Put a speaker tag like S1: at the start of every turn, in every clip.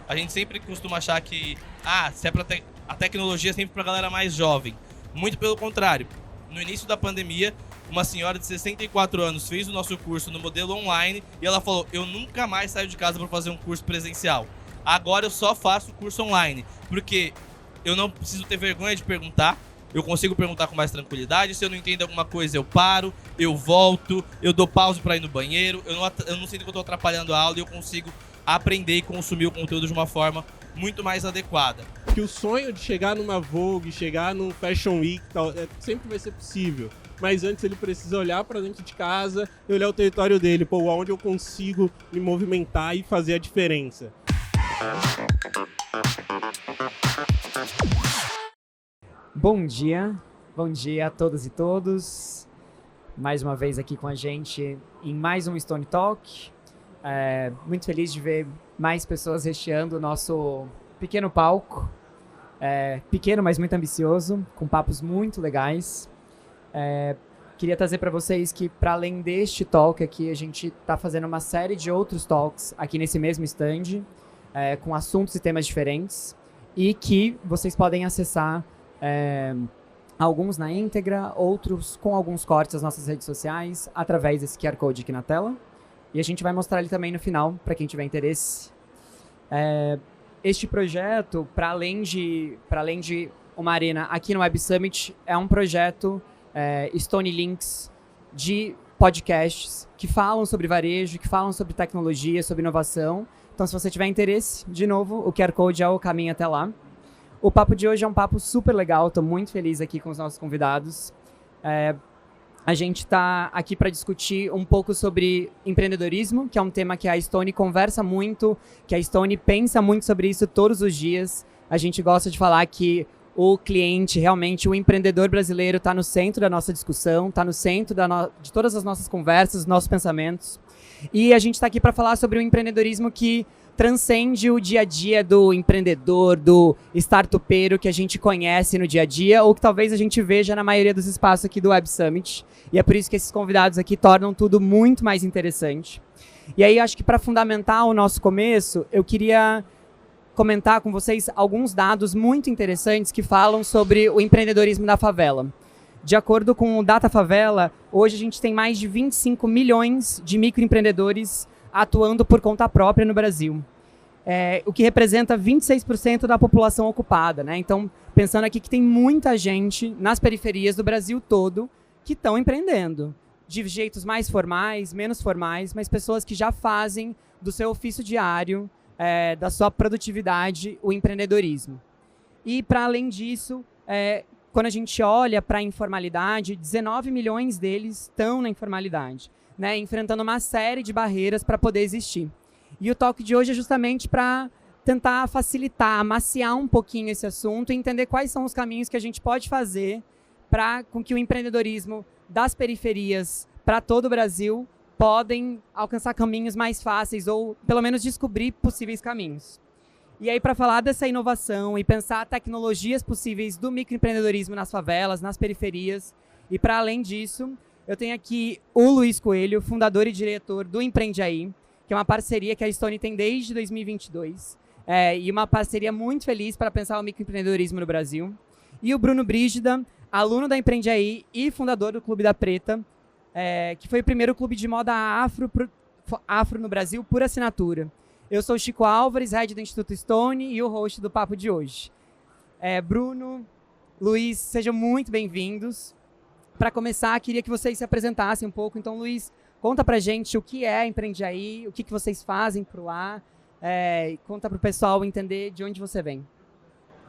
S1: A gente sempre costuma achar que se é a tecnologia é sempre pra galera mais jovem. Muito pelo contrário. No início da pandemia, uma senhora de 64 anos fez o nosso curso no modelo online e ela falou: eu nunca mais saio de casa para fazer um curso presencial. Agora eu só faço curso online, porque eu não preciso ter vergonha de perguntar, eu consigo perguntar com mais tranquilidade. Se eu não entendo alguma coisa, eu paro, eu volto, eu dou pausa para ir no banheiro, eu não sinto que eu estou atrapalhando a aula e eu consigo aprender e consumir o conteúdo de uma forma muito mais adequada.
S2: Que o sonho de chegar numa Vogue, chegar num Fashion Week, tal, sempre vai ser possível. Mas antes ele precisa olhar para dentro de casa e olhar o território dele, onde eu consigo me movimentar e fazer a diferença.
S3: Bom dia a todas e todos. Mais uma vez aqui com a gente em mais um Stone Talk. Muito feliz de ver mais pessoas recheando o nosso pequeno palco. Pequeno, mas muito ambicioso, com papos muito legais. Queria trazer para vocês que, para além deste talk aqui, a gente está fazendo uma série de outros talks aqui nesse mesmo stand, com assuntos e temas diferentes, e que vocês podem acessar alguns na íntegra, outros com alguns cortes das nossas redes sociais, através desse QR Code aqui na tela. E a gente vai mostrar ele também no final, para quem tiver interesse. Este projeto, para além de uma arena aqui no Web Summit, é um projeto Stone Links de podcasts que falam sobre varejo, que falam sobre tecnologia, sobre inovação. Então, se você tiver interesse, de novo, o QR Code é o caminho até lá. O papo de hoje é um papo super legal, estou muito feliz aqui com os nossos convidados. A gente está aqui para discutir um pouco sobre empreendedorismo, que é um tema que a Stone conversa muito, que a Stone pensa muito sobre isso todos os dias. A gente gosta de falar que o cliente, realmente, o empreendedor brasileiro está no centro da nossa discussão, está no centro de todas as nossas conversas, dos nossos pensamentos. E a gente está aqui para falar sobre um empreendedorismo que transcende o dia a dia do empreendedor, do startupeiro que a gente conhece no dia a dia, ou que talvez a gente veja na maioria dos espaços aqui do Web Summit. E é por isso que esses convidados aqui tornam tudo muito mais interessante. E aí, acho que para fundamentar o nosso começo, eu queria comentar com vocês alguns dados muito interessantes que falam sobre o empreendedorismo da favela. De acordo com o Data Favela, hoje a gente tem mais de 25 milhões de microempreendedores atuando por conta própria no Brasil, o que representa 26% da população ocupada, né? Então, pensando aqui que tem muita gente nas periferias do Brasil todo que estão empreendendo, de jeitos mais formais, menos formais, mas pessoas que já fazem do seu ofício diário, da sua produtividade, o empreendedorismo. E, para além disso, quando a gente olha para a informalidade, 19 milhões deles estão na informalidade, né, enfrentando uma série de barreiras para poder existir. E o talk de hoje é justamente para tentar facilitar, amaciar um pouquinho esse assunto e entender quais são os caminhos que a gente pode fazer para com que o empreendedorismo das periferias para todo o Brasil podem alcançar caminhos mais fáceis ou, pelo menos, descobrir possíveis caminhos. E aí, para falar dessa inovação e pensar tecnologias possíveis do microempreendedorismo nas favelas, nas periferias, e para além disso, eu tenho aqui o Luiz Coelho, fundador e diretor do Empreende Aí, que é uma parceria que a Stone tem desde 2022, e uma parceria muito feliz para pensar o microempreendedorismo no Brasil. E o Bruno Brígida, aluno da Empreende Aí e fundador do Clube da Preta, que foi o primeiro clube de moda afro no Brasil por assinatura. Eu sou o Chico Álvares, head do Instituto Stone e o host do papo de hoje. Bruno, Luiz, sejam muito bem-vindos. Para começar, queria que vocês se apresentassem um pouco. Então, Luiz, conta pra gente o que é Empreende Aí, o que vocês fazem por lá, conta pro pessoal entender de onde você vem.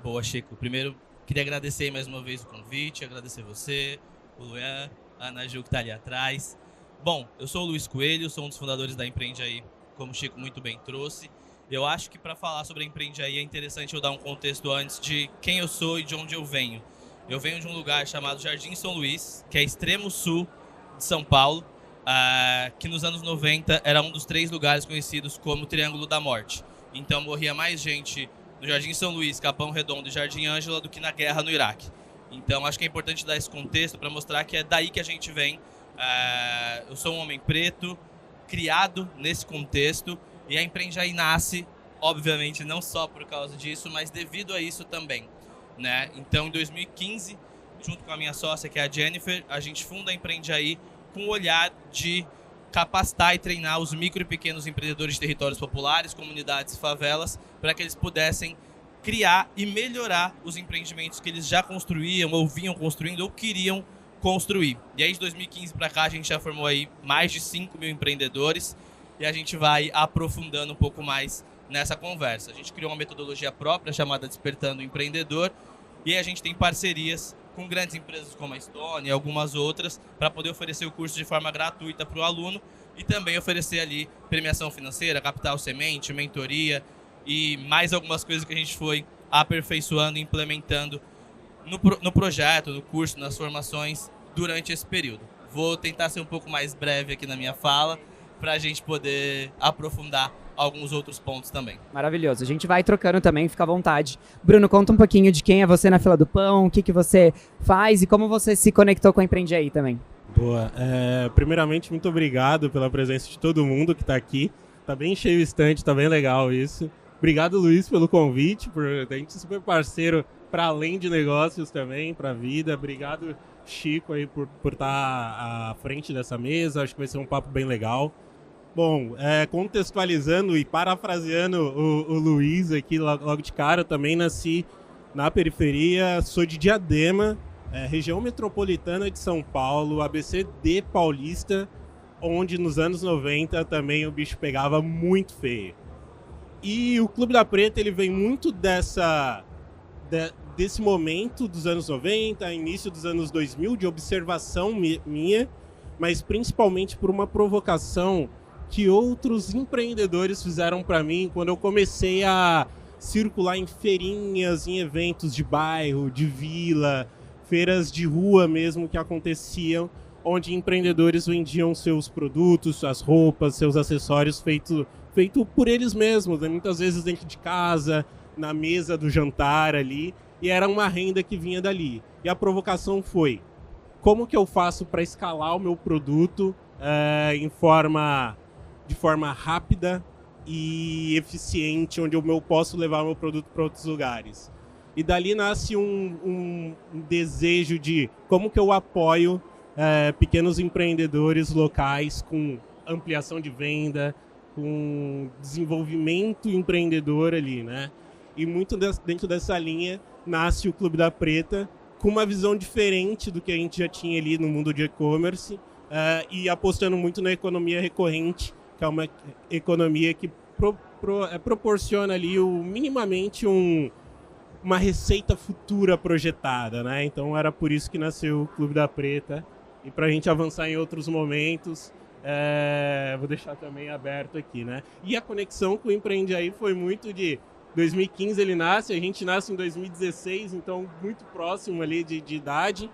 S1: Boa, Chico. Primeiro, queria agradecer mais uma vez o convite, agradecer você, o Luan, a Ana Gil que está ali atrás. Bom, eu sou o Luiz Coelho, sou um dos fundadores da Empreende Aí, como o Chico muito bem trouxe. Eu acho que para falar sobre a Empreende Aí é interessante eu dar um contexto antes de quem eu sou e de onde eu venho. Eu venho de um lugar chamado Jardim São Luís, que é extremo sul de São Paulo, que nos anos 90 era um dos 3 lugares conhecidos como Triângulo da Morte. Então morria mais gente no Jardim São Luís, Capão Redondo e Jardim Ângela do que na guerra no Iraque. Então acho que é importante dar esse contexto para mostrar que é daí que a gente vem. Eu sou um homem preto, criado nesse contexto, e a Empreende Aí nasce obviamente não só por causa disso, mas devido a isso também, né? Então, em 2015, junto com a minha sócia, que é a Jennifer, a gente funda a Empreende Aí com o olhar de capacitar e treinar os micro e pequenos empreendedores de territórios populares, comunidades e favelas, para que eles pudessem criar e melhorar os empreendimentos que eles já construíam, ou vinham construindo, ou queriam construir. E aí, de 2015 para cá, a gente já formou aí mais de 5 mil empreendedores e a gente vai aprofundando um pouco mais nessa conversa. A gente criou uma metodologia própria chamada Despertando o Empreendedor e aí a gente tem parcerias com grandes empresas como a Stone e algumas outras para poder oferecer o curso de forma gratuita para o aluno e também oferecer ali premiação financeira, capital semente, mentoria e mais algumas coisas que a gente foi aperfeiçoando e implementando no projeto, no curso, nas formações durante esse período. Vou tentar ser um pouco mais breve aqui na minha fala para a gente poder aprofundar alguns outros pontos também.
S3: Maravilhoso. A gente vai trocando também, fica à vontade. Bruno, conta um pouquinho de quem é você na fila do pão, o que você faz e como você se conectou com a Empreende Aí também.
S2: Boa. Primeiramente, muito obrigado pela presença de todo mundo que está aqui. Tá bem cheio o estande, tá bem legal isso. Obrigado, Luiz, pelo convite, por a gente ser super parceiro para além de negócios também, para a vida. Obrigado, Chico, aí por estar à frente dessa mesa. Acho que vai ser um papo bem legal. Bom, contextualizando e parafraseando o Luiz aqui logo de cara, eu também nasci na periferia, sou de Diadema, região metropolitana de São Paulo, ABC de Paulista, onde nos anos 90 também o bicho pegava muito feio. E o Clube da Preta, ele vem muito desse momento dos anos 90, início dos anos 2000, de observação minha, mas principalmente por uma provocação que outros empreendedores fizeram para mim quando eu comecei a circular em feirinhas, em eventos de bairro, de vila, feiras de rua mesmo que aconteciam, onde empreendedores vendiam seus produtos, suas roupas, seus acessórios feito por eles mesmos, né? Muitas vezes dentro de casa, na mesa do jantar ali, e era uma renda que vinha dali. E a provocação foi: como que eu faço para escalar o meu produto de forma rápida e eficiente, onde eu posso levar o meu produto para outros lugares? E dali nasce um desejo de como que eu apoio pequenos empreendedores locais com ampliação de venda, com desenvolvimento empreendedor ali, né? E muito dentro dessa linha nasce o Clube da Preta, com uma visão diferente do que a gente já tinha ali no mundo de e-commerce, e apostando muito na economia recorrente, que é uma economia que proporciona ali minimamente uma receita futura projetada, né? Então era por isso que nasceu o Clube da Preta. E para a gente avançar em outros momentos, vou deixar também aberto aqui, né? E a conexão com o Empreende Aí foi muito de 2015 ele nasce, a gente nasce em 2016, então muito próximo ali de idade.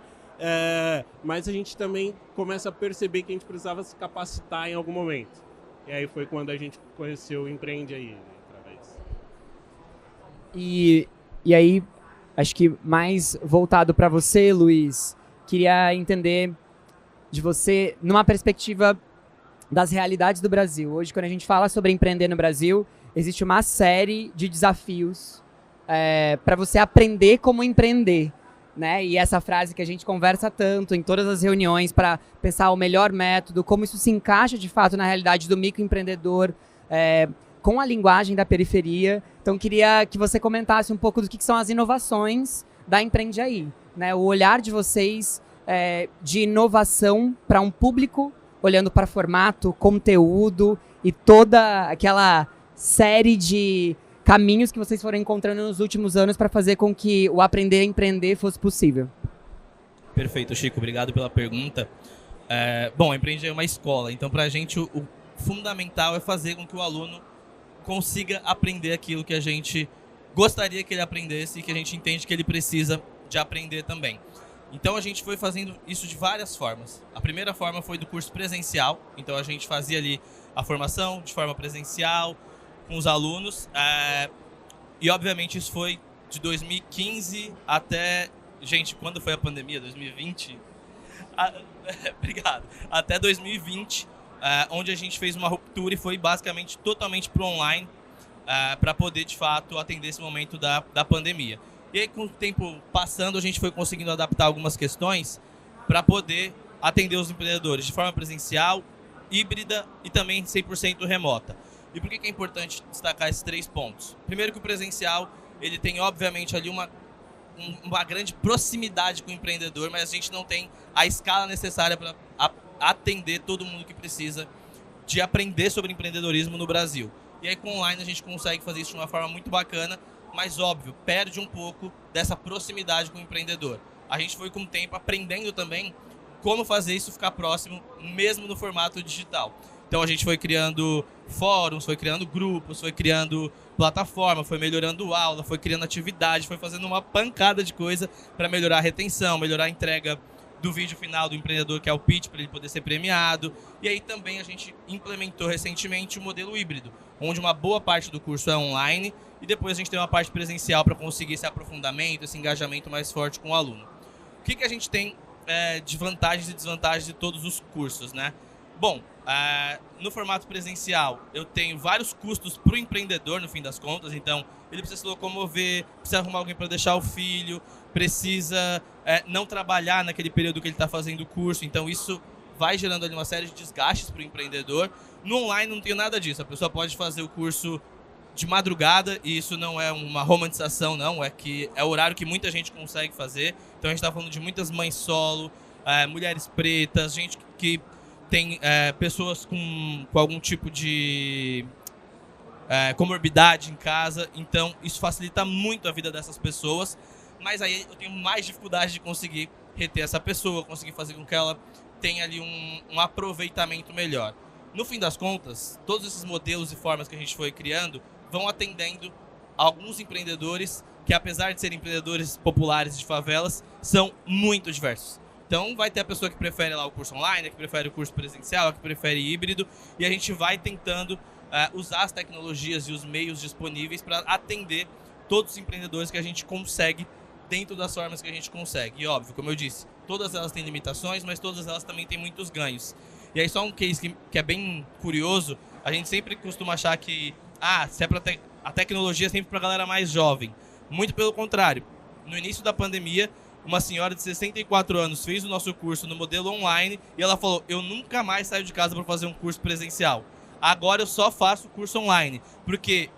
S2: Mas a gente também começa a perceber que a gente precisava se capacitar em algum momento. E aí foi quando a gente conheceu o Empreende Aí, através.
S3: E aí, acho que mais voltado para você, Luiz, queria entender de você numa perspectiva das realidades do Brasil. Hoje, quando a gente fala sobre empreender no Brasil, existe uma série de desafios para você aprender como empreender, né? E essa frase que a gente conversa tanto em todas as reuniões para pensar o melhor método, como isso se encaixa de fato na realidade do microempreendedor, com a linguagem da periferia. Então, queria que você comentasse um pouco do que são as inovações da Empreende Aí, né? O olhar de vocês de inovação para um público, olhando para formato, conteúdo e toda aquela série de caminhos que vocês foram encontrando nos últimos anos para fazer com que o aprender a empreender fosse possível.
S1: Perfeito, Chico. Obrigado pela pergunta. Bom, a Empreende é uma escola, então para a gente o fundamental é fazer com que o aluno consiga aprender aquilo que a gente gostaria que ele aprendesse e que a gente entende que ele precisa de aprender também. Então a gente foi fazendo isso de várias formas. A primeira forma foi do curso presencial, então a gente fazia ali a formação de forma presencial com os alunos, e obviamente isso foi de 2015 até... Gente, quando foi a pandemia? 2020? Obrigado. Até 2020, onde a gente fez uma ruptura e foi basicamente totalmente pro online. para poder, de fato, atender esse momento da pandemia. E aí, com o tempo passando, a gente foi conseguindo adaptar algumas questões para poder atender os empreendedores de forma presencial, híbrida e também 100% remota. E por que é importante destacar esses 3 pontos? Primeiro que o presencial, ele tem, obviamente, ali uma grande proximidade com o empreendedor, mas a gente não tem a escala necessária para atender todo mundo que precisa de aprender sobre empreendedorismo no Brasil. E aí, com online, a gente consegue fazer isso de uma forma muito bacana, mas, óbvio, perde um pouco dessa proximidade com o empreendedor. A gente foi, com o tempo, aprendendo também como fazer isso ficar próximo, mesmo no formato digital. Então, a gente foi criando fóruns, foi criando grupos, foi criando plataforma, foi melhorando aula, foi criando atividade, foi fazendo uma pancada de coisa para melhorar a retenção, melhorar a entrega do vídeo final do empreendedor, que é o pitch, para ele poder ser premiado. E aí também a gente implementou recentemente o modelo híbrido, onde uma boa parte do curso é online e depois a gente tem uma parte presencial para conseguir esse aprofundamento, esse engajamento mais forte com o aluno. O que a gente tem de vantagens e desvantagens de todos os cursos, né? Bom, no formato presencial, eu tenho vários custos para o empreendedor, no fim das contas. Então, ele precisa se locomover, precisa arrumar alguém para deixar o filho, precisa não trabalhar naquele período que ele está fazendo o curso. Então, isso vai gerando ali uma série de desgastes para o empreendedor. No online, não tem nada disso. A pessoa pode fazer o curso de madrugada, e isso não é uma romantização, não. É o horário que muita gente consegue fazer. Então, a gente está falando de muitas mães solo, mulheres pretas, gente que tem pessoas com algum tipo de comorbidade em casa. Então, isso facilita muito a vida dessas pessoas. Mas aí eu tenho mais dificuldade de conseguir reter essa pessoa, conseguir fazer com que ela tenha ali um aproveitamento melhor. No fim das contas, todos esses modelos e formas que a gente foi criando vão atendendo alguns empreendedores que, apesar de serem empreendedores populares de favelas, são muito diversos. Então, vai ter a pessoa que prefere lá o curso online, a que prefere o curso presencial, a que prefere híbrido, e a gente vai tentando usar as tecnologias e os meios disponíveis para atender todos os empreendedores que a gente consegue dentro das formas que a gente consegue. E, óbvio, como eu disse, todas elas têm limitações, mas todas elas também têm muitos ganhos. E aí, só um case que é bem curioso, a gente sempre costuma achar que se é a tecnologia é sempre para a galera mais jovem. Muito pelo contrário. No início da pandemia, uma senhora de 64 anos fez o nosso curso no modelo online e ela falou: eu nunca mais saio de casa para fazer um curso presencial. Agora eu só faço o curso online, porque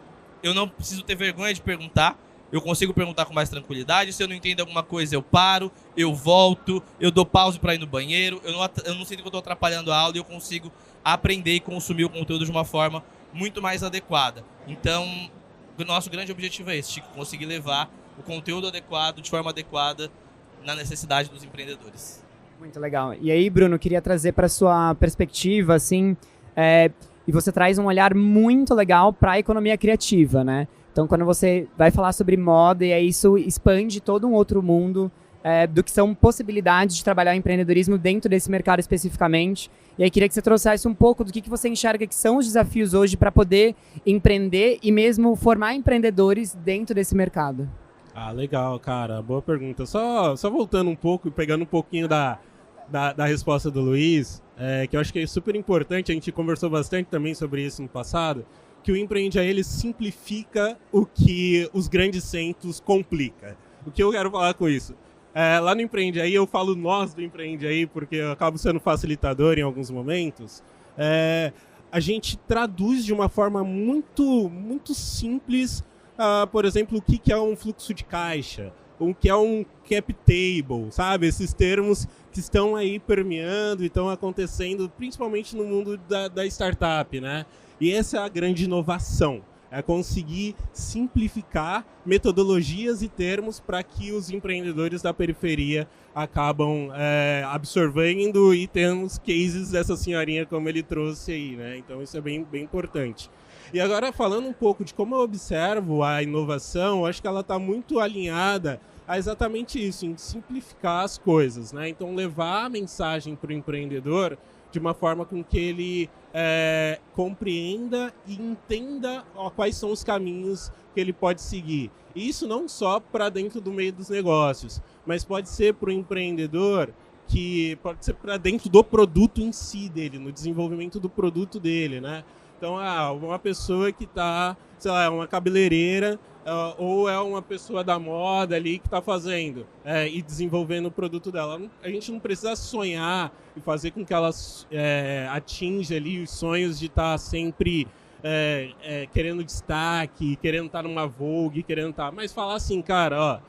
S1: eu não preciso ter vergonha de perguntar, eu consigo perguntar com mais tranquilidade. Se eu não entendo alguma coisa, eu paro, eu volto, eu dou pause para ir no banheiro, eu não sinto que eu estou atrapalhando a aula e eu consigo aprender e consumir o conteúdo de uma forma muito mais adequada. Então, o nosso grande objetivo é esse, Chico, conseguir levar o conteúdo adequado, de forma adequada, na necessidade dos empreendedores.
S3: Muito legal. E aí, Bruno, queria trazer para sua perspectiva, assim, e você traz um olhar muito legal para a economia criativa, né? Então, quando você vai falar sobre moda, e aí isso expande todo um outro mundo do que são possibilidades de trabalhar empreendedorismo dentro desse mercado especificamente. E aí, queria que você trouxesse um pouco do que você enxerga que são os desafios hoje para poder empreender e mesmo formar empreendedores dentro desse mercado.
S2: Legal, cara. Boa pergunta. Só voltando um pouco e pegando um pouquinho da resposta do Luiz, que eu acho que é super importante, a gente conversou bastante também sobre isso no passado, que o Empreende Aí, ele simplifica o que os grandes centros complica. O que eu quero falar com isso? Lá no Empreende Aí, eu falo nós do Empreende Aí, porque eu acabo sendo facilitador em alguns momentos. A gente traduz de uma forma muito, muito simples, por exemplo, o que é um fluxo de caixa, o que é um cap table, sabe? Esses termos que estão aí permeando e estão acontecendo, principalmente no mundo da startup, né? E essa é a grande inovação, é conseguir simplificar metodologias e termos para que os empreendedores da periferia acabam absorvendo, e temos cases dessa senhorinha como ele trouxe aí, né? Então isso é bem, bem importante. E agora, falando um pouco de como eu observo a inovação, eu acho que ela está muito alinhada a exatamente isso, em simplificar as coisas, né? Então, levar a mensagem para o empreendedor de uma forma com que ele compreenda e entenda quais são os caminhos que ele pode seguir. E isso não só para dentro do meio dos negócios, mas pode ser para o empreendedor, que pode ser para dentro do produto em si dele, no desenvolvimento do produto dele, né? Então, uma pessoa que está sei lá, é uma cabeleireira ou é uma pessoa da moda ali que está fazendo e desenvolvendo o produto dela. A gente não precisa sonhar e fazer com que ela atinja ali os sonhos de estar sempre querendo destaque, querendo estar numa Vogue, mas falar assim, cara, ó,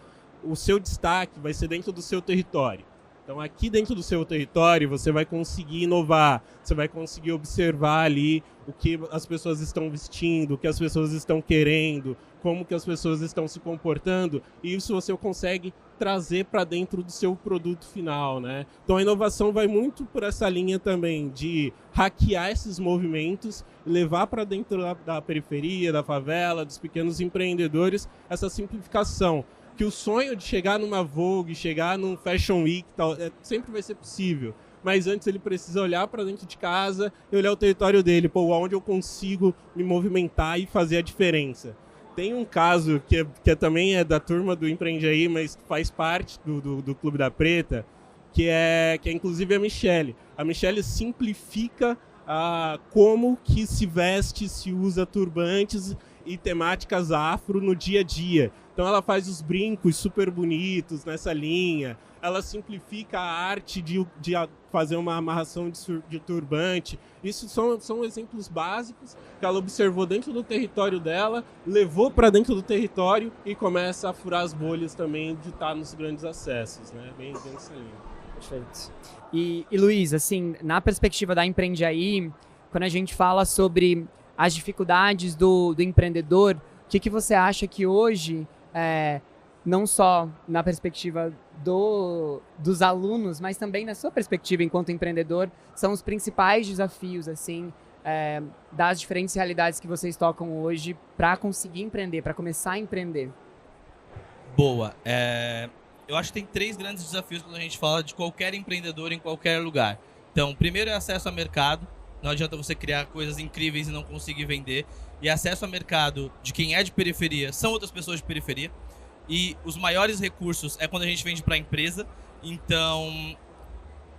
S2: o seu destaque vai ser dentro do seu território. Então, aqui dentro do seu território, você vai conseguir inovar, você vai conseguir observar ali o que as pessoas estão vestindo, o que as pessoas estão querendo, como que as pessoas estão se comportando, e isso você consegue trazer para dentro do seu produto final, né? Então, a inovação vai muito por essa linha também de hackear esses movimentos, levar para dentro da periferia, da favela, dos pequenos empreendedores, essa simplificação. Que o sonho de chegar numa Vogue, chegar num Fashion Week, sempre vai ser possível. Mas antes ele precisa olhar para dentro de casa e olhar o território dele, onde eu consigo me movimentar e fazer a diferença. Tem um caso que também é da turma do Empreende Aí, mas faz parte do Clube da Preta, que é inclusive a Michelle. A Michelle simplifica como que se veste, se usa turbantes e temáticas afro no dia a dia. Então ela faz os brincos super bonitos nessa linha, ela simplifica a arte de fazer uma amarração de turbante. Isso são exemplos básicos que ela observou dentro do território dela, levou para dentro do território e começa a furar as bolhas também de estar nos grandes acessos, né? Bem nessa linha.
S3: Perfeito. E Luiz, assim, na perspectiva da Empreende Aí, quando a gente fala sobre as dificuldades do empreendedor, o que você acha que hoje, não só na perspectiva dos alunos, mas também na sua perspectiva enquanto empreendedor, são os principais desafios, assim, das diferentes realidades que vocês tocam hoje para conseguir empreender, para começar a empreender?
S1: Boa. Eu acho que tem 3 grandes desafios quando a gente fala de qualquer empreendedor em qualquer lugar. Então, o primeiro é acesso ao mercado. Não adianta você criar coisas incríveis e não conseguir vender. E acesso ao mercado de quem é de periferia são outras pessoas de periferia. E os maiores recursos é quando a gente vende para a empresa. Então,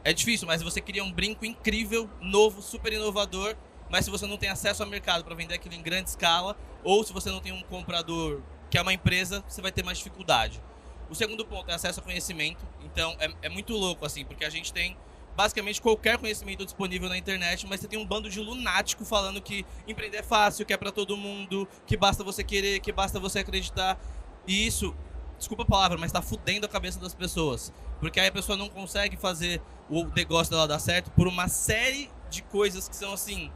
S1: é difícil, mas você cria um brinco incrível, novo, super inovador, mas se você não tem acesso ao mercado para vender aquilo em grande escala, ou se você não tem um comprador que é uma empresa, você vai ter mais dificuldade. O segundo ponto é acesso ao conhecimento. Então, é muito louco, assim, porque a gente tem basicamente qualquer conhecimento disponível na internet, mas você tem um bando de lunático falando que empreender é fácil, que é pra todo mundo, que basta você querer, que basta você acreditar. E isso, desculpa a palavra, mas tá fudendo a cabeça das pessoas. Porque aí a pessoa não consegue fazer o negócio dela dar certo por uma série de coisas que são assim...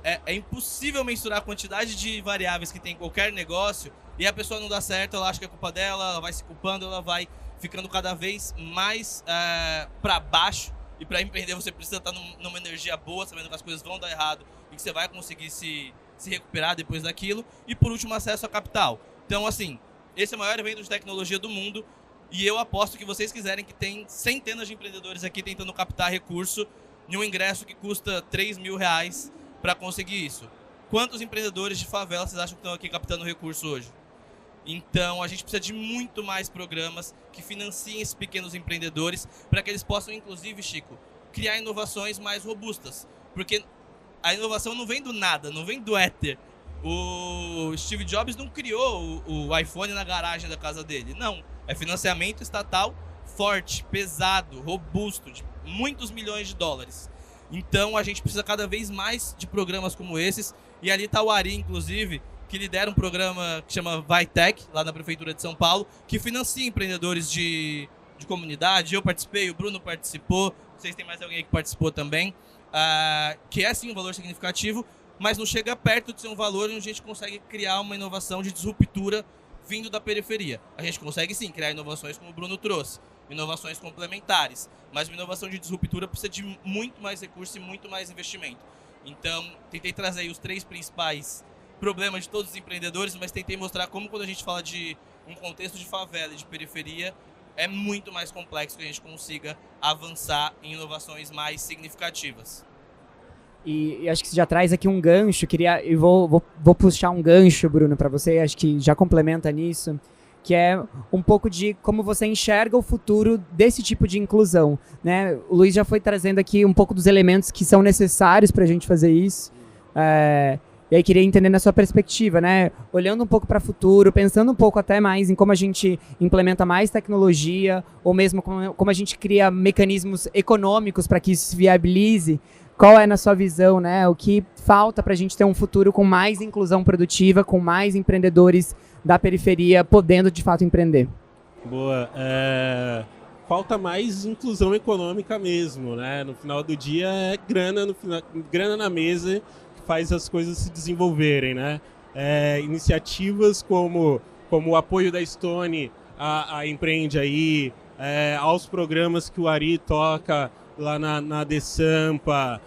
S1: É impossível mensurar a quantidade de variáveis que tem em qualquer negócio e a pessoa não dá certo, ela acha que é culpa dela, ela vai se culpando, ela vai ficando cada vez mais para baixo. E para empreender você precisa estar numa energia boa, sabendo que as coisas vão dar errado e que você vai conseguir se recuperar depois daquilo. E por último, acesso a capital. Então, assim, esse é o maior evento de tecnologia do mundo e eu aposto que vocês quiserem que tem centenas de empreendedores aqui tentando captar recurso em um ingresso que custa R$3.000 para conseguir isso. Quantos empreendedores de favela vocês acham que estão aqui captando recurso hoje? Então, a gente precisa de muito mais programas que financiem esses pequenos empreendedores para que eles possam, inclusive, Chico, criar inovações mais robustas. Porque a inovação não vem do nada, não vem do éter. O Steve Jobs não criou o iPhone na garagem da casa dele. Não, é financiamento estatal forte, pesado, robusto, de muitos milhões de dólares. Então, a gente precisa cada vez mais de programas como esses. E ali está o Ari, inclusive, que lidera um programa que chama VaiTech, lá na Prefeitura de São Paulo, que financia empreendedores de comunidade. Eu participei, o Bruno participou, vocês têm mais alguém aí que participou também, que é sim um valor significativo, mas não chega perto de ser um valor onde a gente consegue criar uma inovação de disruptura vindo da periferia. A gente consegue sim criar inovações como o Bruno trouxe, inovações complementares, mas uma inovação de disruptura precisa de muito mais recurso e muito mais investimento. Então, tentei trazer aí os 3 principais problemas de todos os empreendedores, mas tentei mostrar como quando a gente fala de um contexto de favela e de periferia, é muito mais complexo que a gente consiga avançar em inovações mais significativas.
S3: E acho que você já traz aqui um gancho, eu vou puxar um gancho, Bruno, para você, acho que já complementa nisso, que é um pouco de como você enxerga o futuro desse tipo de inclusão, né? O Luiz já foi trazendo aqui um pouco dos elementos que são necessários para a gente fazer isso, E aí queria entender na sua perspectiva, né? Olhando um pouco para o futuro, pensando um pouco até mais em como a gente implementa mais tecnologia, ou mesmo como a gente cria mecanismos econômicos para que isso se viabilize. Qual é, na sua visão, né, o que falta para a gente ter um futuro com mais inclusão produtiva, com mais empreendedores da periferia podendo, de fato, empreender?
S2: Boa. Falta mais inclusão econômica mesmo, né? No final do dia é grana na mesa que faz as coisas se desenvolverem, né? Iniciativas como o apoio da Stone a Empreende Aí, aos programas que o Ari toca lá na DeSampa,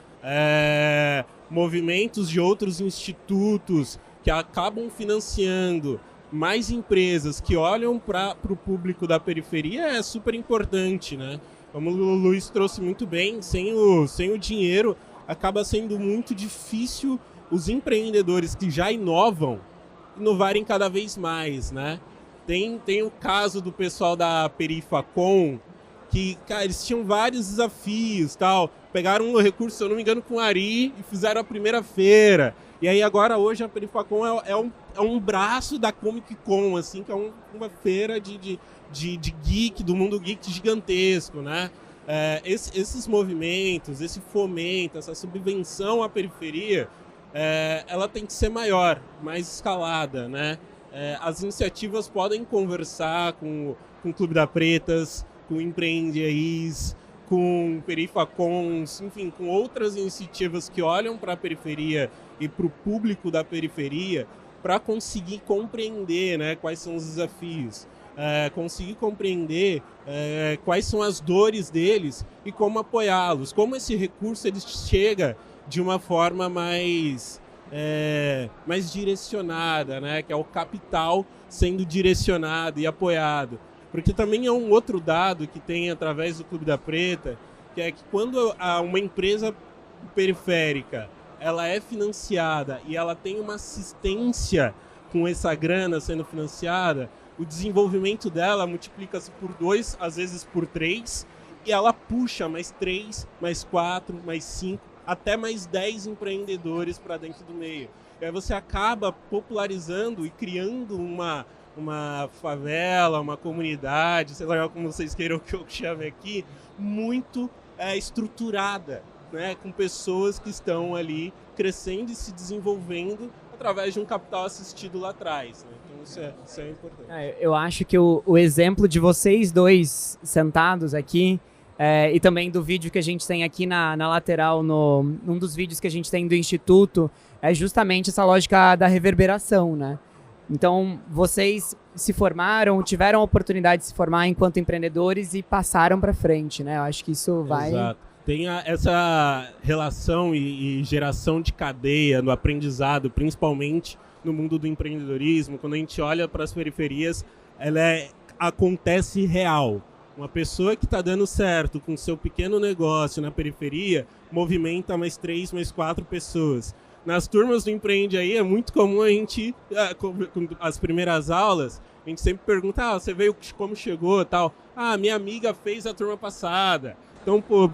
S2: movimentos de outros institutos que acabam financiando mais empresas que olham para o público da periferia é super importante, né? Como o Luiz trouxe muito bem, sem o dinheiro acaba sendo muito difícil os empreendedores que já inovarem cada vez mais, né? Tem o caso do pessoal da Perifacom, que, cara, eles tinham vários desafios, tal. Pegaram um recurso, se eu não me engano, com o Ari e fizeram a primeira feira. E aí agora, hoje, a Perifacom é um braço da Comic Con, assim, que é uma feira de geek, do mundo geek gigantesco, né? Esses movimentos, esse fomento, essa subvenção à periferia, ela tem que ser maior, mais escalada, né? As iniciativas podem conversar com o Clube da Pretas, com o Empreende Aí, com Perifacons, enfim, com outras iniciativas que olham para a periferia e para o público da periferia para conseguir compreender, né, quais são os desafios, conseguir compreender quais são as dores deles e como apoiá-los, como esse recurso ele chega de uma forma mais direcionada, né, que é o capital sendo direcionado e apoiado. Porque também é um outro dado que tem através do Clube da Preta, que é que quando uma empresa periférica ela é financiada e ela tem uma assistência com essa grana sendo financiada, o desenvolvimento dela multiplica-se por 2, às vezes por 3, e ela puxa mais 3, mais 4, mais 5, até mais 10 empreendedores para dentro do meio. E aí você acaba popularizando e criando uma favela, uma comunidade, sei lá como vocês queiram que eu chame aqui, muito estruturada, né, com pessoas que estão ali crescendo e se desenvolvendo através de um capital assistido lá atrás, né? Então isso é importante.
S3: Eu acho que o exemplo de vocês dois sentados aqui, e também do vídeo que a gente tem aqui na lateral, num dos vídeos que a gente tem do Instituto, é justamente essa lógica da reverberação, né? Então, vocês se formaram, tiveram a oportunidade de se formar enquanto empreendedores e passaram para frente, né? Eu acho que isso vai...
S2: Exato. Tem essa relação e geração de cadeia no aprendizado, principalmente no mundo do empreendedorismo. Quando a gente olha para as periferias, acontece real. Uma pessoa que está dando certo com seu pequeno negócio na periferia, movimenta mais 3, mais 4 pessoas. Nas turmas do Empreende Aí, é muito comum a gente, com as primeiras aulas, a gente sempre pergunta, você veio como chegou, tal. Minha amiga fez a turma passada, então, pô,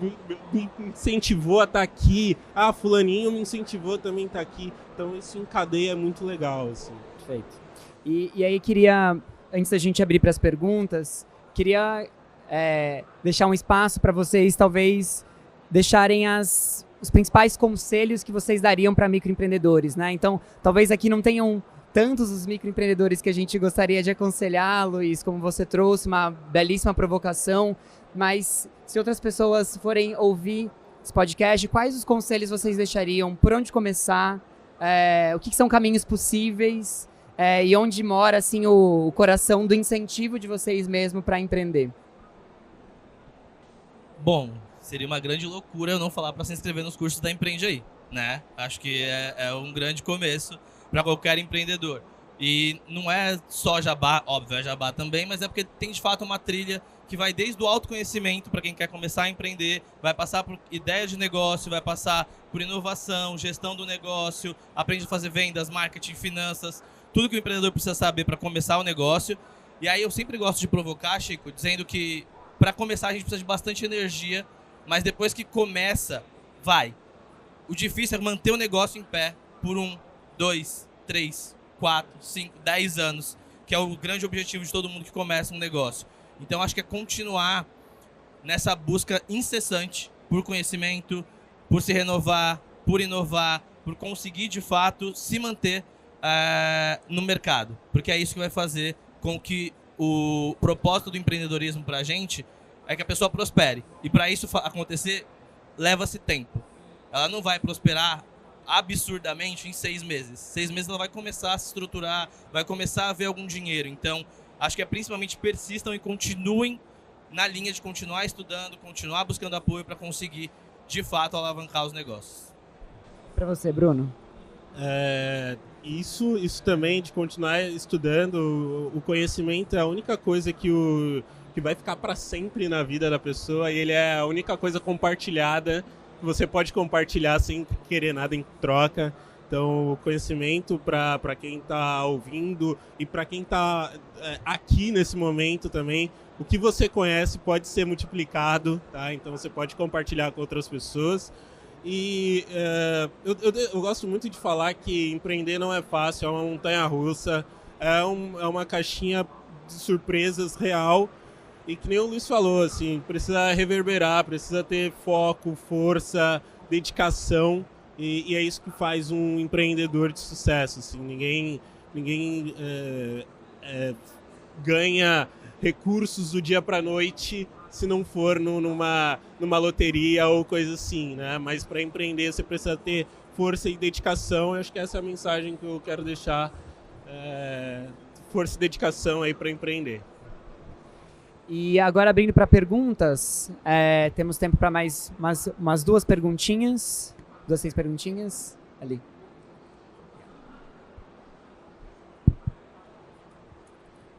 S2: me incentivou a estar aqui. Fulaninho me incentivou também a estar aqui. Então, isso em cadeia é muito legal, assim.
S3: Perfeito. E aí, queria, antes da gente abrir para as perguntas, queria deixar um espaço para vocês, talvez, deixarem os principais conselhos que vocês dariam para microempreendedores, né? Então, talvez aqui não tenham tantos os microempreendedores que a gente gostaria de aconselhar, Luiz, como você trouxe, uma belíssima provocação, mas se outras pessoas forem ouvir esse podcast, quais os conselhos vocês deixariam? Por onde começar? O que são caminhos possíveis? E onde mora, assim, o coração do incentivo de vocês mesmo para empreender?
S1: Bom, seria uma grande loucura eu não falar para se inscrever nos cursos da Empreende Aí, né? Acho que é um grande começo para qualquer empreendedor. E não é só jabá, óbvio, é jabá também, mas é porque tem de fato uma trilha que vai desde o autoconhecimento para quem quer começar a empreender, vai passar por ideia de negócio, vai passar por inovação, gestão do negócio, aprende a fazer vendas, marketing, finanças, tudo que o empreendedor precisa saber para começar o negócio. E aí eu sempre gosto de provocar, Chico, dizendo que para começar a gente precisa de bastante energia, mas depois que começa, vai. O difícil é manter o negócio em pé por 1, 2, 3, 4, 5, 10 anos, que é o grande objetivo de todo mundo que começa um negócio. Então, acho que é continuar nessa busca incessante por conhecimento, por se renovar, por inovar, por conseguir, de fato, se manter no mercado. Porque é isso que vai fazer com que o propósito do empreendedorismo para a gente é que a pessoa prospere. E para isso acontecer, leva-se tempo. Ela não vai prosperar absurdamente em 6 meses. 6 meses ela vai começar a se estruturar, vai começar a ver algum dinheiro. Então, acho que principalmente persistam e continuem na linha de continuar estudando, continuar buscando apoio para conseguir, de fato, alavancar os negócios.
S3: Para você, Bruno?
S2: Isso também, de continuar estudando. O conhecimento é a única coisa que vai ficar para sempre na vida da pessoa, e ele é a única coisa compartilhada que você pode compartilhar sem querer nada em troca. Então, o conhecimento para quem está ouvindo e para quem está aqui nesse momento também, o que você conhece pode ser multiplicado, tá? Então você pode compartilhar com outras pessoas. E eu gosto muito de falar que empreender não é fácil, é uma montanha-russa, é uma caixinha de surpresas real. E que nem o Luiz falou, assim, precisa reverberar, precisa ter foco, força, dedicação. E é isso que faz um empreendedor de sucesso. Assim. Ninguém ganha recursos do dia para a noite se não for numa loteria ou coisa assim, né? Mas para empreender você precisa ter força e dedicação. Eu acho que essa é a mensagem que eu quero deixar. Força e dedicação aí para empreender.
S3: E agora, abrindo para perguntas, temos tempo para mais umas 2 perguntinhas. 2, 3 perguntinhas. Ali.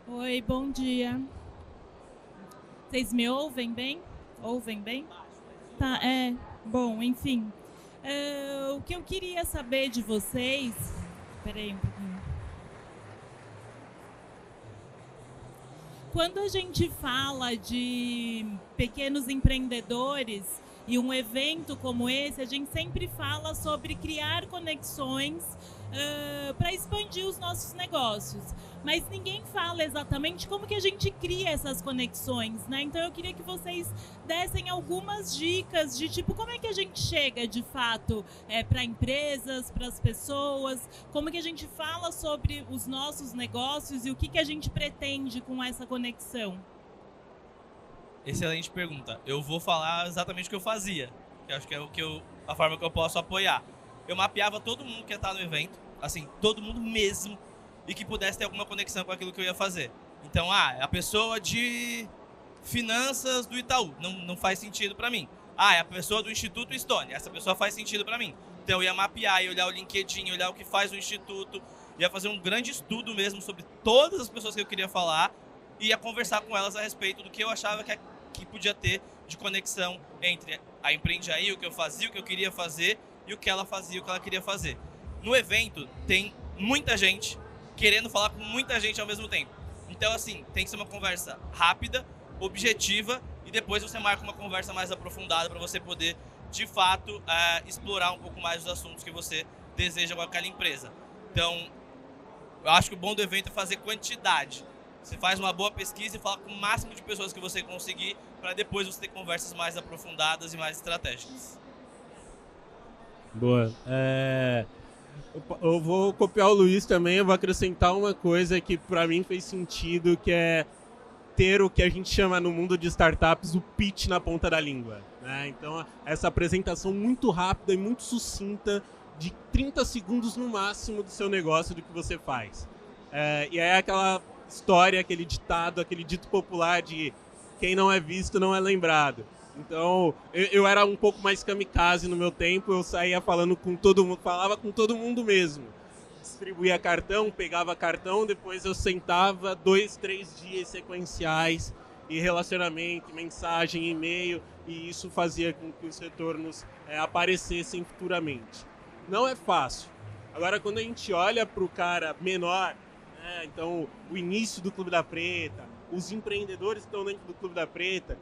S4: Oi, bom dia. Vocês me ouvem bem? Ouvem bem? Tá, bom, enfim. O que eu queria saber de vocês... Peraí um pouquinho. Quando a gente fala de pequenos empreendedores e um evento como esse, a gente sempre fala sobre criar conexões para expandir os nossos negócios. Mas ninguém fala exatamente como que a gente cria essas conexões, né? Então eu queria que vocês dessem algumas dicas de tipo, como é que a gente chega de fato para empresas, para as pessoas, como que a gente fala sobre os nossos negócios e o que a gente pretende com essa conexão.
S1: Excelente pergunta. Eu vou falar exatamente o que eu fazia, que acho que é a forma que eu posso apoiar. Eu mapeava todo mundo que ia estar no evento, assim, todo mundo mesmo, e que pudesse ter alguma conexão com aquilo que eu ia fazer. Então, a pessoa de finanças do Itaú, não faz sentido para mim. É a pessoa do Instituto Stone, essa pessoa faz sentido para mim. Então, eu ia mapear, ia olhar o LinkedIn, olhar o que faz o Instituto, ia fazer um grande estudo mesmo sobre todas as pessoas que eu queria falar, e ia conversar com elas a respeito do que eu achava que podia ter de conexão entre a Empreende Aí, o que eu fazia, o que eu queria fazer, e o que ela fazia, o que ela queria fazer. No evento, tem muita gente querendo falar com muita gente ao mesmo tempo. Então, assim, tem que ser uma conversa rápida, objetiva, e depois você marca uma conversa mais aprofundada para você poder, de fato, explorar um pouco mais os assuntos que você deseja com aquela empresa. Então, eu acho que o bom do evento é fazer quantidade. Você faz uma boa pesquisa e fala com o máximo de pessoas que você conseguir, para depois você ter conversas mais aprofundadas e mais estratégicas.
S2: Boa. Eu vou copiar o Luiz também, eu vou acrescentar uma coisa que para mim fez sentido, que é ter o que a gente chama no mundo de startups o pitch na ponta da língua, né? Então, essa apresentação muito rápida e muito sucinta, de 30 segundos no máximo do seu negócio, do que você faz. E é aquela história, aquele ditado, aquele dito popular de quem não é visto não é lembrado. Então, eu era um pouco mais kamikaze no meu tempo, eu saía falando com todo mundo, falava com todo mundo mesmo. Distribuía cartão, pegava cartão, depois eu sentava 2, 3 dias sequenciais e relacionamento, mensagem, e-mail, e isso fazia com que os retornos aparecessem futuramente. Não é fácil. Agora, quando a gente olha para o cara menor, então o início do Clube da Preta, os empreendedores que estão dentro do Clube da Preta,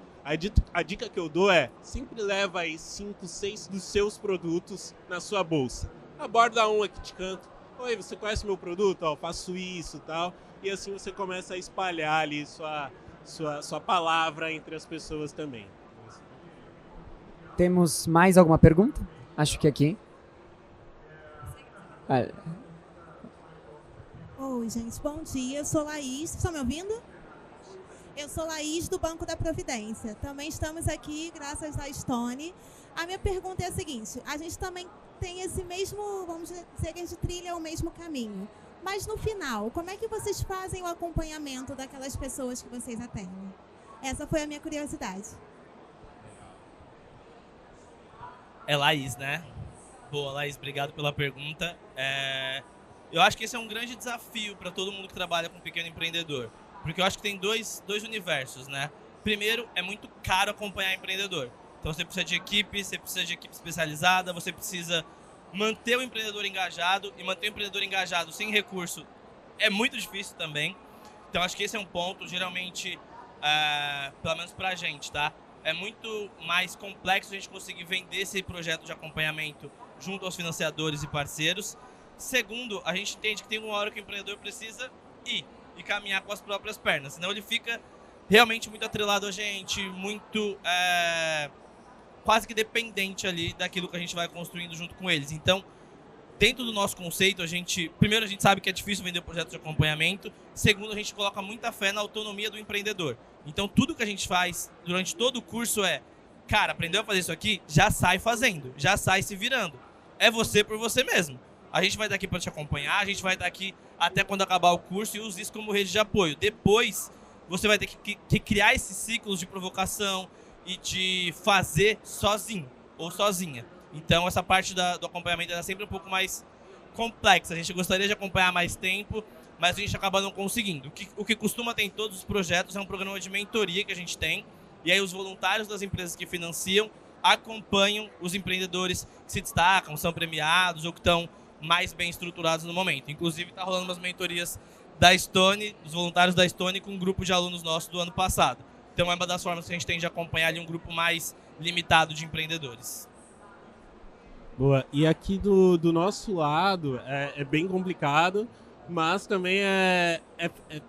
S2: a dica que eu dou é, sempre leva aí 5, 6 dos seus produtos na sua bolsa. Aborda um aqui de canto, oi, você conhece meu produto? Ó, faço isso e tal. E assim você começa a espalhar ali sua palavra entre as pessoas também.
S3: Temos mais alguma pergunta? Acho que aqui.
S5: Oi, gente, bom dia. Eu sou Laís. Estão me ouvindo? Eu sou Laís, do Banco da Providência. Também estamos aqui graças à Stone. A minha pergunta é a seguinte: a gente também tem esse mesmo, vamos dizer que a gente trilha o mesmo caminho. Mas no final, como é que vocês fazem o acompanhamento daquelas pessoas que vocês atendem? Essa foi a minha curiosidade.
S1: É Laís, né? Boa, Laís, obrigado pela pergunta. Eu acho que esse é um grande desafio para todo mundo que trabalha com pequeno empreendedor. Porque eu acho que tem dois universos, né? Primeiro, é muito caro acompanhar empreendedor. Então você precisa de equipe, você precisa de equipe especializada, você precisa manter o empreendedor engajado. E manter o empreendedor engajado sem recurso é muito difícil também. Então acho que esse é um ponto, geralmente, pelo menos pra gente, tá? É muito mais complexo a gente conseguir vender esse projeto de acompanhamento junto aos financiadores e parceiros. Segundo, a gente entende que tem uma hora que o empreendedor precisa ir e caminhar com as próprias pernas. Senão ele fica realmente muito atrelado a gente, muito quase que dependente ali daquilo que a gente vai construindo junto com eles. Então, dentro do nosso conceito, primeiro a gente sabe que é difícil vender projetos de acompanhamento. Segundo, a gente coloca muita fé na autonomia do empreendedor. Então, tudo que a gente faz durante todo o curso cara, aprendeu a fazer isso aqui? Já sai fazendo, já sai se virando. É você por você mesmo. A gente vai estar aqui para te acompanhar, a gente vai estar aqui até quando acabar o curso e use isso como rede de apoio. Depois, você vai ter que criar esses ciclos de provocação e de fazer sozinho ou sozinha. Então, essa parte do acompanhamento é sempre um pouco mais complexa. A gente gostaria de acompanhar mais tempo, mas a gente acaba não conseguindo. O que costuma ter em todos os projetos é um programa de mentoria que a gente tem. E aí os voluntários das empresas que financiam acompanham os empreendedores que se destacam, são premiados ou que estão mais bem estruturados no momento. Inclusive, está rolando umas mentorias da Stone, dos voluntários da Stone, com um grupo de alunos nossos do ano passado. Então, é uma das formas que a gente tem de acompanhar ali um grupo mais limitado de empreendedores.
S2: Boa. E aqui do nosso lado é bem complicado, mas também é,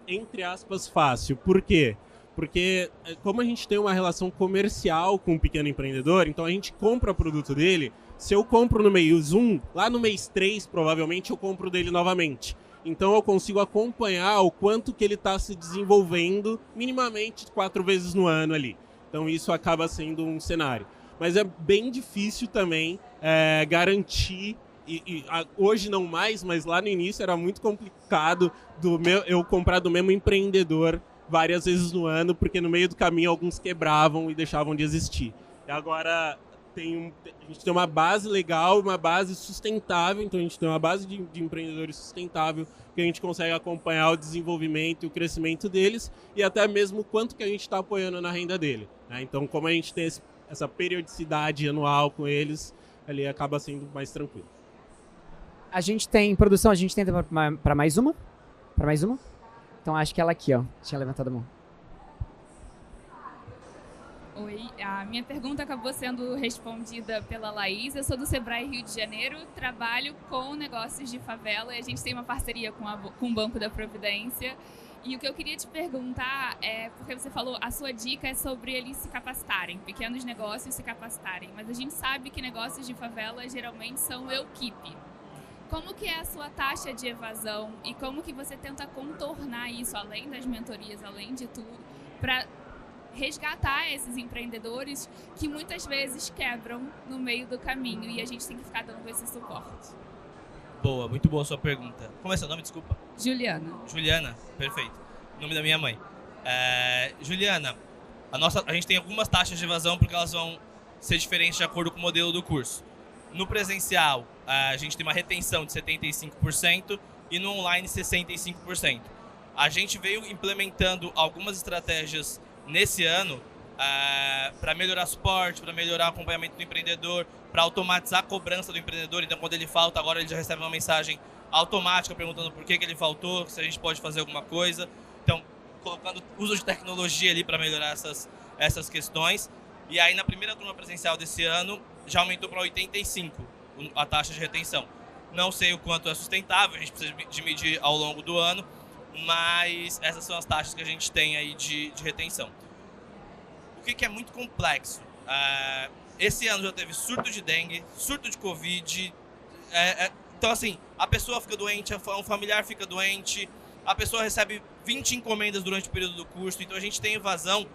S2: entre aspas, fácil. Por quê? Porque como a gente tem uma relação comercial com o pequeno empreendedor, então a gente compra o produto dele. Se eu compro no mês 1, lá no mês 3, provavelmente eu compro dele novamente. Então eu consigo acompanhar o quanto que ele está se desenvolvendo minimamente 4 vezes no ano ali. Então isso acaba sendo um cenário. Mas é bem difícil também garantir, hoje não mais, mas lá no início era muito complicado eu comprar do mesmo empreendedor várias vezes no ano, porque no meio do caminho alguns quebravam e deixavam de existir. E agora a gente tem uma base legal, uma base sustentável, então a gente tem uma base de empreendedores sustentável que a gente consegue acompanhar o desenvolvimento e o crescimento deles e até mesmo quanto que a gente está apoiando na renda dele, né? Então, como a gente tem essa periodicidade anual com eles, ali acaba sendo mais tranquilo.
S3: A gente tem produção, a gente tem para mais uma? Para mais uma? Então acho que ela aqui, ó, tinha levantado a mão.
S6: Oi, a minha pergunta acabou sendo respondida pela Laís. Eu sou do Sebrae Rio de Janeiro, trabalho com negócios de favela e a gente tem uma parceria com o Banco da Providência. E o que eu queria te perguntar é, porque você falou, a sua dica é sobre eles se capacitarem, pequenos negócios se capacitarem, mas a gente sabe que negócios de favela geralmente são equipe. Como que é a sua taxa de evasão e como que você tenta contornar isso, além das mentorias, além de tudo, para resgatar esses empreendedores que muias vezes quebram no meio do caminho e a gente tem que ficar dando esse suporte?
S1: Boa, muito boa a sua pergunta. Como é seu nome, desculpa?
S6: Juliana.
S1: Juliana, perfeito. Nome da minha mãe. Juliana, a gente tem algumas taxas de evasão porque elas vão ser diferentes de acordo com o modelo do curso. No presencial, a gente tem uma retenção de 75% e no online 65%. A gente veio implementando algumas estratégias nesse ano para melhorar suporte, para melhorar o acompanhamento do empreendedor, para automatizar a cobrança do empreendedor. Então, quando ele falta, agora ele já recebe uma mensagem automática perguntando por que ele faltou, se a gente pode fazer alguma coisa. Então, colocando uso de tecnologia ali para melhorar essas questões. E aí, na primeira turma presencial desse ano, já aumentou para 85% a taxa de retenção. Não sei o quanto é sustentável, a gente precisa de medir ao longo do ano, mas essas são as taxas que a gente tem aí de retenção. O que é muito complexo? Esse ano já teve surto de dengue, surto de Covid. Então, assim, a pessoa fica doente, um familiar fica doente, a pessoa recebe 20 encomendas durante o período do curso, então a gente tem evasão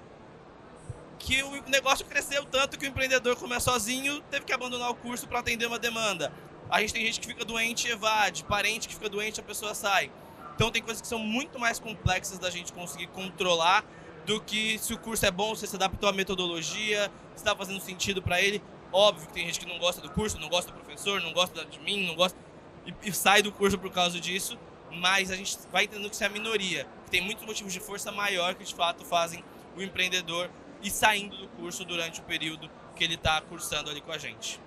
S1: que o negócio cresceu tanto que o empreendedor começa sozinho, teve que abandonar o curso para atender uma demanda. A gente tem gente que fica doente e evade, parente que fica doente, a pessoa sai. Então tem coisas que são muito mais complexas da gente conseguir controlar do que se o curso é bom, se adaptou à metodologia, se está fazendo sentido para ele. Óbvio que tem gente que não gosta do curso, não gosta do professor, não gosta de mim, não gosta e sai do curso por causa disso, mas a gente vai entendendo que isso é a minoria, que tem muitos motivos de força maior que de fato fazem o empreendedor ir saindo do curso durante o período que ele está cursando ali com a gente.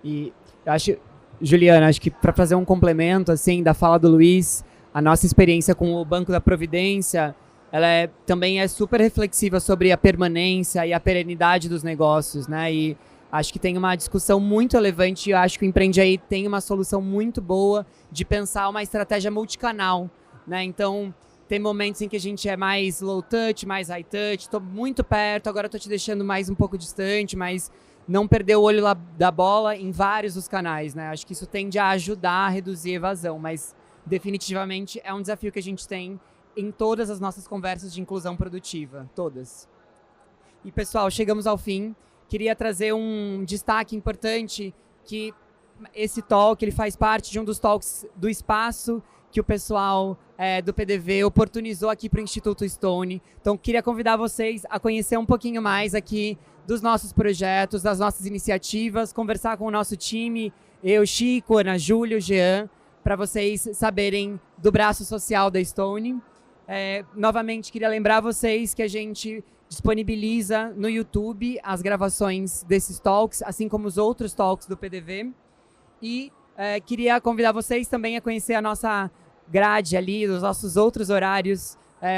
S3: E eu acho, Juliana, acho que para fazer um complemento assim da fala do Luiz, a nossa experiência com o Banco da Providência, ela também é super reflexiva sobre a permanência e a perenidade dos negócios, né? E acho que tem uma discussão muito relevante e eu acho que o Empreende Aí tem uma solução muito boa de pensar uma estratégia multicanal, né? Então, tem momentos em que a gente é mais low touch, mais high touch, estou muito perto, agora estou te deixando mais um pouco distante, mas não perder o olho lá da bola em vários dos canais, né? Acho que isso tende a ajudar a reduzir a evasão, mas definitivamente é um desafio que a gente tem em todas as nossas conversas de inclusão produtiva, todas. E pessoal, chegamos ao fim. Queria trazer um destaque importante que esse talk ele faz parte de um dos talks do espaço que o pessoal do PDV oportunizou aqui para o Instituto Stone. Então, queria convidar vocês a conhecer um pouquinho mais aqui dos nossos projetos, das nossas iniciativas, conversar com o nosso time, eu, Chico, Ana Júlia, Jean, para vocês saberem do braço social da Stone. Novamente, queria lembrar vocês que a gente disponibiliza no YouTube as gravações desses talks, assim como os outros talks do PDV. E queria convidar vocês também a conhecer a nossa grade ali, os nossos outros horários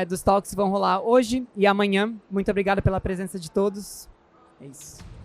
S3: dos talks que vão rolar hoje e amanhã. Muito obrigada pela presença de todos. É isso.